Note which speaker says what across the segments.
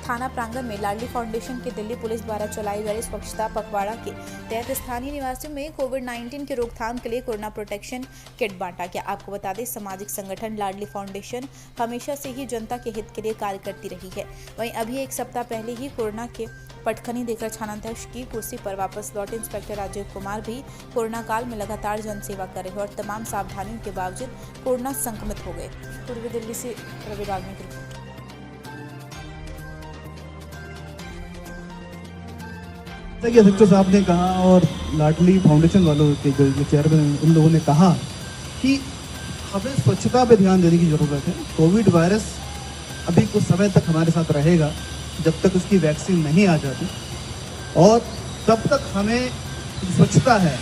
Speaker 1: थाना प्रांगण में लाडली फाउंडेशन की दिल्ली पुलिस द्वारा चलाई जा रही स्वच्छता पखवाड़ा के तहत स्थानीय निवासियों में कोविड-19 की रोकथाम के लिए कोरोना प्रोटेक्शन किट बांटा गया। आपको बता दें, सामाजिक संगठन लाडली फाउंडेशन हमेशा से ही जनता के हित के लिए कार्य करती रही है। वहीं अभी एक सप्ताह पहले ही कोरोना के पटखनी देकर थानाध्यक्ष की कुर्सी पर वापस लौटे इंस्पेक्टर राजीव कुमार भी कोरोना काल में लगातार जनसेवा कर रहे और तमाम सावधानियों के बावजूद कोरोना संक्रमित हो गए। पूर्वी दिल्ली से रवि रागनी की रिपोर्ट।
Speaker 2: जैसे अध्यक्ष साहब ने कहा और लाडली फाउंडेशन वालों के जो चेयरमैन उन लोगों ने कहा कि हमें स्वच्छता पे ध्यान देने की ज़रूरत है। कोविड वायरस अभी कुछ समय तक हमारे साथ रहेगा जब तक उसकी वैक्सीन नहीं आ जाती, और तब तक हमें स्वच्छता है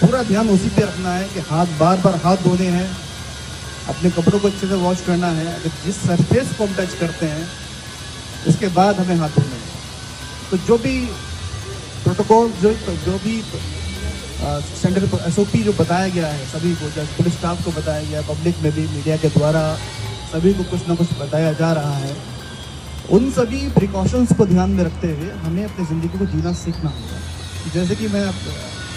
Speaker 2: पूरा ध्यान उसी पे रखना है कि बार बार हाथ धोने हैं, अपने कपड़ों को अच्छे से वॉश करना है। अगर जिस सरफेस को हम टच करते हैं उसके बाद हमें हाथ धोने हैं। तो जो भी प्रोटोकॉल जो भी सेंटर SOP जो बताया गया है सभी को, जैसे पुलिस स्टाफ को बताया गया, पब्लिक में भी मीडिया के द्वारा सभी को कुछ ना कुछ बताया जा रहा है, उन सभी प्रिकॉशंस को ध्यान में रखते हुए हमें अपनी ज़िंदगी को जीना सीखना होगा। जैसे कि मैं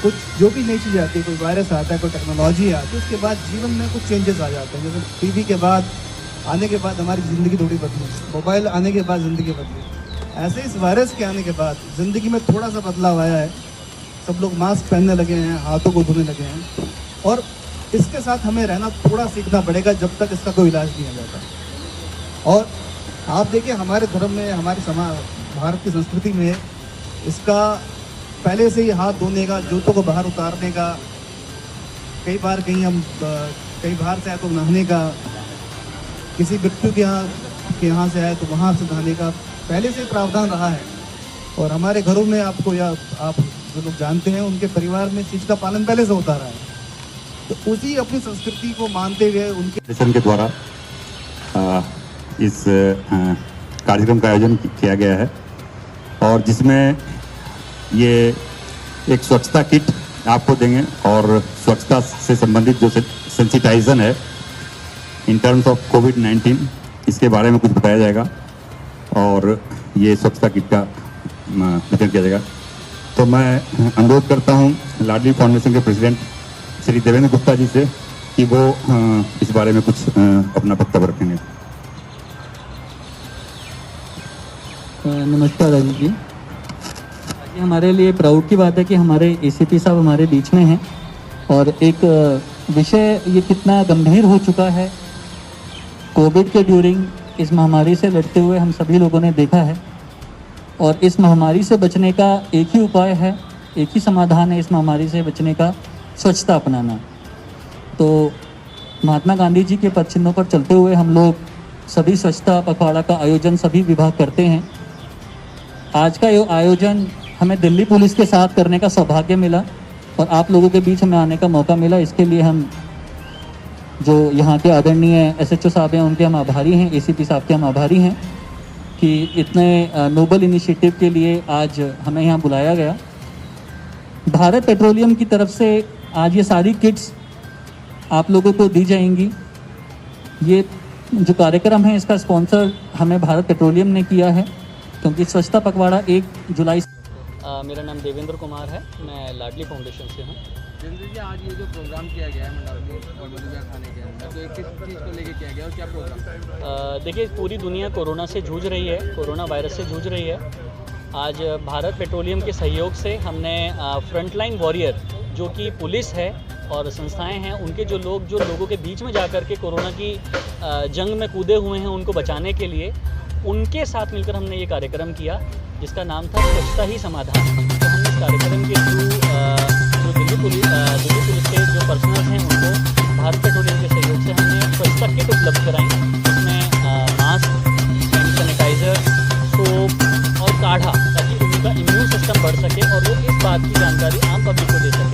Speaker 2: कुछ जो भी नई चीज़ आती है, कोई वायरस आता है, कोई टेक्नोलॉजी आती है, उसके बाद जीवन में कुछ चेंजेस आ जाते हैं। जैसे टीवी के बाद आने के बाद हमारी ज़िंदगी थोड़ी बदली, मोबाइल आने के बाद ज़िंदगी बदली, ऐसे इस वायरस के आने के बाद ज़िंदगी में थोड़ा सा बदलाव आया है। सब लोग मास्क पहनने लगे हैं, हाथों को धोने लगे हैं, और इसके साथ हमें रहना थोड़ा सीखना पड़ेगा जब तक इसका कोई इलाज नहीं आ जाता। और आप देखिए हमारे धर्म में, हमारे भारत की संस्कृति में इसका पहले से ही हाथ धोने का, जूतों को बाहर उतारने का, कई बार कहीं बाहर से आए तो नहाने का, किसी व्यक्ति के यहाँ से आए तो वहाँ से नहाने का पहले से प्रावधान रहा है। और हमारे घरों में आपको, या आप जो लोग जानते हैं, उनके परिवार में इस चीज़ का पालन पहले से होता रहा है। तो उसी अपनी संस्कृति को मानते हुए उनके
Speaker 3: के द्वारा इस कार्यक्रम का आयोजन किया गया है, और जिसमें ये एक स्वच्छता किट आपको देंगे और स्वच्छता से संबंधित जो सेंसिटाइजन है इन टर्म्स ऑफ कोविड-19, इसके बारे में कुछ बताया जाएगा और ये स्वच्छता किट का वितरण किया जाएगा। तो मैं अनुरोध करता हूँ लाडली फाउंडेशन के प्रेसिडेंट श्री देवेंद्र गुप्ता जी से कि वो इस बारे में कुछ अपना वक्तव्य रखेंगे।
Speaker 4: नमस्कार राजीव जी। ये हमारे लिए प्राउड की बात है कि हमारे ACP साहब हमारे बीच में हैं, और एक विषय ये कितना गंभीर हो चुका है कोविड के ड्यूरिंग, इस महामारी से लड़ते हुए हम सभी लोगों ने देखा है। और इस महामारी से बचने का एक ही उपाय है, एक ही समाधान है इस महामारी से बचने का, स्वच्छता अपनाना। तो महात्मा गांधी जी के पद चिन्हों पर चलते हुए हम लोग सभी स्वच्छता पखवाड़ा का आयोजन सभी विभाग करते हैं। आज का ये आयोजन हमें दिल्ली पुलिस के साथ करने का सौभाग्य मिला और आप लोगों के बीच हमें आने का मौका मिला। इसके लिए हम जो यहाँ के आदरणीय SHO साहब हैं उनके हम आभारी हैं, ACP साहब के हम आभारी हैं कि इतने नोबल इनिशिएटिव के लिए आज हमें यहाँ बुलाया गया। भारत पेट्रोलियम की तरफ से आज ये सारी किट्स आप लोगों को दी जाएंगी। ये जो कार्यक्रम है इसका स्पॉन्सर हमें भारत पेट्रोलियम ने किया है, क्योंकि स्वच्छता पखवाड़ा 1 जुलाई।
Speaker 5: मेरा नाम देवेंद्र कुमार है, मैं लाडली फाउंडेशन से हूँ।
Speaker 6: देवेंद्र जी, आज ये जो प्रोग्राम किया गया है मंडावली और मधुमेह खाने के अंदर, तो किस चीज़ को लेके किया गया और क्या प्रोग्राम?
Speaker 5: देखिए, पूरी दुनिया कोरोना से जूझ रही है, कोरोना वायरस से जूझ रही है। आज भारत पेट्रोलियम के सहयोग से हमने फ्रंटलाइन वॉरियर जो कि पुलिस है और संस्थाएं हैं, उनके जो लोगों के बीच में जाकर के कोरोना की जंग में कूदे हुए हैं, उनको बचाने के लिए उनके साथ मिलकर हमने ये कार्यक्रम किया, जिसका नाम था स्वच्छता ही समाधान। तो हमने इस कार्यक्रम के थ्रू जो दिल्ली पुलिस के जो पर्सनल्स हैं उनको भारत पेट्रोलियम के सहयोग से हमने स्वच्छता किट उपलब्ध कराई, जिसमें मास्क, सैनिटाइज़र, सोप और काढ़ा, ताकि उनका इम्यून सिस्टम बढ़ सके और वो इस बात की जानकारी आम पब्लिक को दे सके